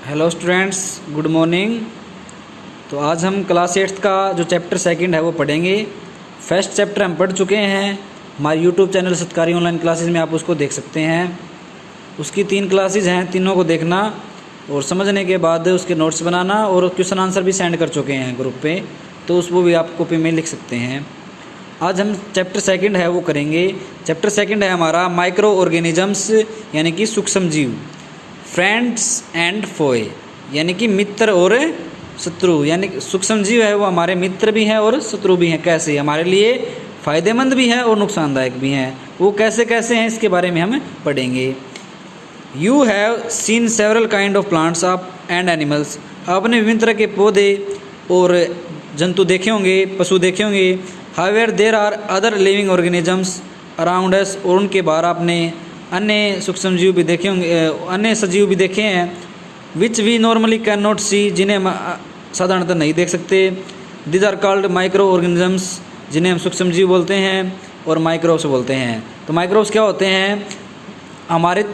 Hello students, good morning. तो आज हम क्लास 8th का जो चैप्टर सेकंड है वो पढ़ेंगे। फर्स्ट चैप्टर हम पढ़ चुके हैं। हमारे यूट्यूब चैनल सत्कारी ऑनलाइन क्लासेस में आप उसको देख सकते हैं। उसकी 3 क्लासेस हैं, तीनों को देखना और समझने के बाद उसके नोट्स बनाना और क्वेश्चन आंसर भी सेंड कर चुके हैं ग्रुप पे, तो उसको भी आप कॉपी में लिख सकते हैं। आज हम चैप्टर सेकंड है वो करेंगे। चैप्टर सेकंड है हमारा माइक्रो ऑर्गेनिजम्स यानी कि सूक्ष्म जीव, फ्रेंड्स एंड फोए यानी कि मित्र और शत्रु। यानी सूक्ष्म जीव है वो हमारे मित्र भी हैं और शत्रु भी हैं। कैसे? हमारे लिए फ़ायदेमंद भी हैं और नुकसानदायक भी हैं। वो कैसे कैसे हैं इसके बारे में हम पढ़ेंगे। You have seen several kind of plants and animals. आपने विभिन्न तरह के पौधे और जंतु देखे होंगे, पशु देखे होंगे। However there are other living organisms around us. और उनके बाहर आपने अन्य सूक्ष्म जीव भी देखे होंगे, अन्य सजीव भी देखे हैं। Which we normally can not see, जिन्हें हम साधारणतः नहीं देख सकते। These are called micro organisms, जिन्हें हम सूक्ष्म जीव बोलते हैं और माइक्रोब्स बोलते हैं। तो माइक्रोब्स क्या होते हैं? हमारे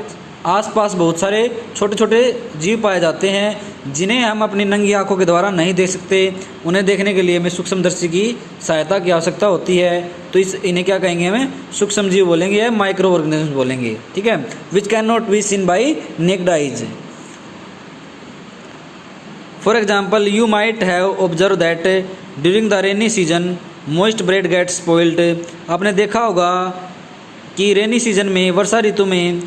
आसपास बहुत सारे छोटे छोटे जीव पाए जाते हैं जिन्हें हम अपनी नंगी आंखों के द्वारा नहीं देख सकते। उन्हें देखने के लिए हमें सूक्ष्मदर्शी की सहायता की आवश्यकता होती है। तो इन्हें क्या कहेंगे? हमें सूक्ष्म जीव बोलेंगे या माइक्रो ऑर्गेनिज्म बोलेंगे। ठीक है। Which can not be scene by necked eyes. For example, you might have observe that during the rainy season moist bread gate spoiled. आपने देखा होगा कि रेनी सीजन में, वर्षा ऋतु में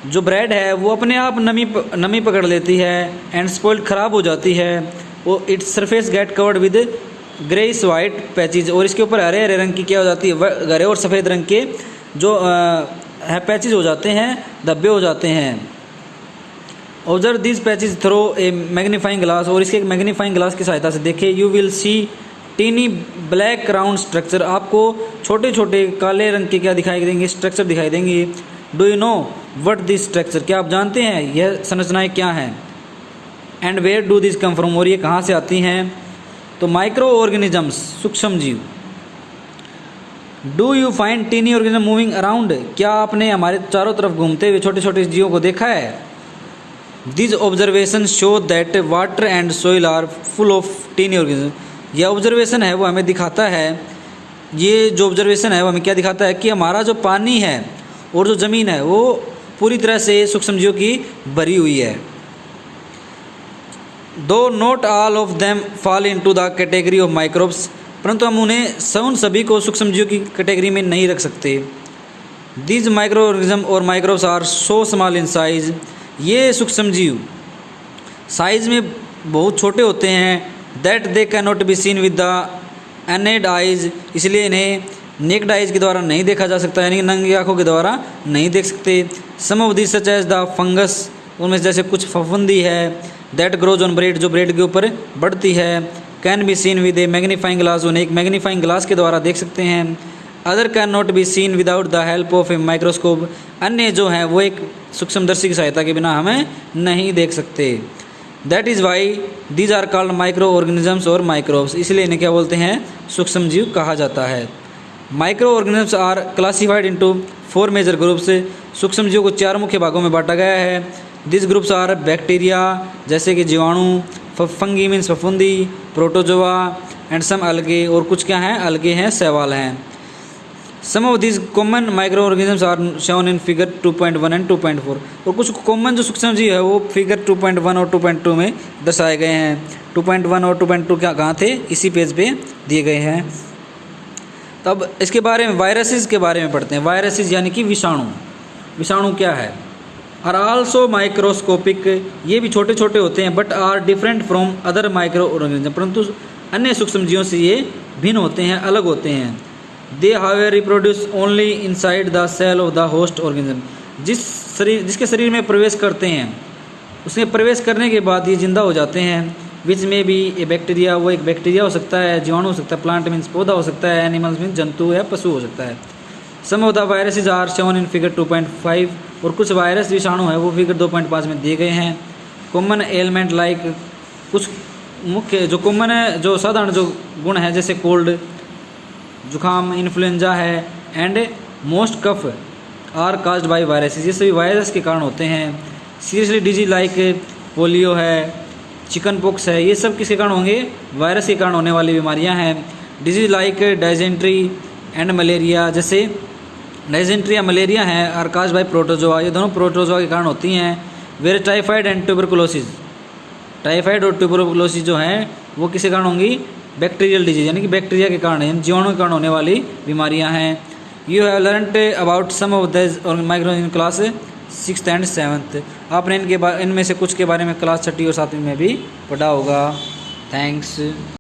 जो ब्रेड है वो अपने आप नमी पकड़ लेती है एंड स्पॉइल्ड ख़राब हो जाती है। वो its surface get covered with greyish white patches. और इसके ऊपर हरे हरे रंग की क्या हो जाती है? हरे और सफ़ेद रंग के जो है पैचेज हो जाते हैं, धब्बे हो जाते हैं। Observe this patches through a magnifying glass. और इसके मैग्नीफाइंग ग्लास की सहायता से देखें। You will see tiny black round structure. आपको छोटे छोटे काले रंग के क्या दिखाई देंगे? स्ट्रक्चर दिखाई देंगे। Do you know what this structure? क्या आप जानते हैं यह संरचनाएं क्या हैं? And where do this come from? और ये कहाँ से आती हैं? तो माइक्रो ऑर्गेनिजम्स, सूक्ष्म जीव। Do you find tiny organism moving around? क्या आपने हमारे चारों तरफ घूमते हुए छोटे छोटे जीवों को देखा है? This observation show that water and soil are full of tiny organism. यह ऑब्जर्वेशन है वो हमें दिखाता है, ये जो ऑब्जर्वेशन है वो हमें क्या दिखाता है कि हमारा जो पानी है और जो ज़मीन है वो पूरी तरह से सूक्ष्म जीवों की भरी हुई है। दो not all of them fall into the category of microbes. परंतु हम उन्हें उन सभी को सूक्ष्म जीवों की कैटेगरी में नहीं रख सकते। दीज माइक्रो ऑर्गेनिज्म और microbes are so small in size. ये सूक्ष्म जीव साइज में बहुत छोटे होते हैं। That they can not be seen with the unaided eyes. इसलिए इन्हें नेक्ड आइज के द्वारा नहीं देखा जा सकता, यानी नंगी आंखों के द्वारा नहीं देख सकते। Some of this such as the fungus. उनमें जैसे कुछ फफूंदी है। दैट ग्रोज ऑन ब्रेड, जो ब्रेड के ऊपर बढ़ती है। Can be seen with a magnifying glass. उन्हें एक मैग्नीफाइंग ग्लास के द्वारा देख सकते हैं। Other can not be seen without the help of a microscope. अन्य जो हैं वो एक सूक्ष्मदर्शी की सहायता के बिना हमें नहीं देख सकते। That is why these are called micro organisms और माइक्रोब्स। इसलिए इन्हें क्या बोलते हैं? सूक्ष्म जीव कहा जाता है। Micro organisms are classified into 4 major groups. सूक्ष्म जीवों को 4 मुख्य भागों में बांटा गया है। दिस ग्रुप्स आर बैक्टीरिया, जैसे कि जीवाणु, फंगी मीन्स फफूंदी, प्रोटोजोआ एंड सम अलगे। और कुछ क्या हैं? अलगे हैं, शैवाल हैं। Some of this common micro organisms are shown in figure 2.1 and 2.4। और कुछ कॉमन जो सूक्ष्म जीव है वो फिगर 2.1 और 2.2 में दर्शाए गए हैं। 2.1 और 2.2 क्या कहाँ थे? इसी पेज पे दिए गए हैं। तब इसके बारे में वायरसेस के बारे में पढ़ते हैं। वायरसेस यानी कि विषाणु। विषाणु क्या है? Are also microscopic. ये भी छोटे छोटे होते हैं। But are different from other micro organism. परंतु अन्य सूक्ष्म जीवों से ये भिन्न होते हैं, अलग होते हैं। They however reproduce only inside the cell of the host organism. जिसके शरीर में प्रवेश करते हैं, उसमें प्रवेश करने के बाद ये जिंदा हो जाते हैं। विच में भी ए बैक्टीरिया, वो एक बैक्टीरिया हो सकता है, जीवाणु हो सकता है, प्लांट मीन्स पौधा हो सकता है, एनिमल्स मीन्स जंतु या पशु हो सकता है। Some of the viruses are shown in figure 2.5। और कुछ वायरस विषाणु है वो फिगर 2.5 में दिए गए हैं। कॉमन एलिमेंट लाइक, कुछ मुख्य जो कॉमन है, जो साधारण जो गुण है, जैसे कोल्ड, जुकाम, इन्फ्लुएंजा है and most cough are caused by viruses. ये सभी वायरस के कारण होते हैं। सीरियसली डिजीज लाइक पोलियो है, चिकन पॉक्स है, ये सब किसके कारण होंगे? वायरस के कारण होने वाली बीमारियां हैं। डिजीज लाइक डाइजेंट्री एंड मलेरिया, जैसे डाइजेंट्री या मलेरिया है आर काज्ड बाय प्रोटोजोआ, ये दोनों प्रोटोजोआ के कारण होती हैं। Where typhoid and tuberculosis, typhoid और ट्यूबरकुलोसिस जो हैं वो किसके कारण होंगी? बैक्टीरियल डिजीज, यानी कि बैक्टीरिया के कारण, यानी जीवाणु के कारण होने वाली बीमारियां हैं। You have learned about some of this micro in class 6th and 7th, आपने इनमें से कुछ के बारे में क्लास 6ठी और 7वीं में भी पढ़ा होगा। थैंक्स।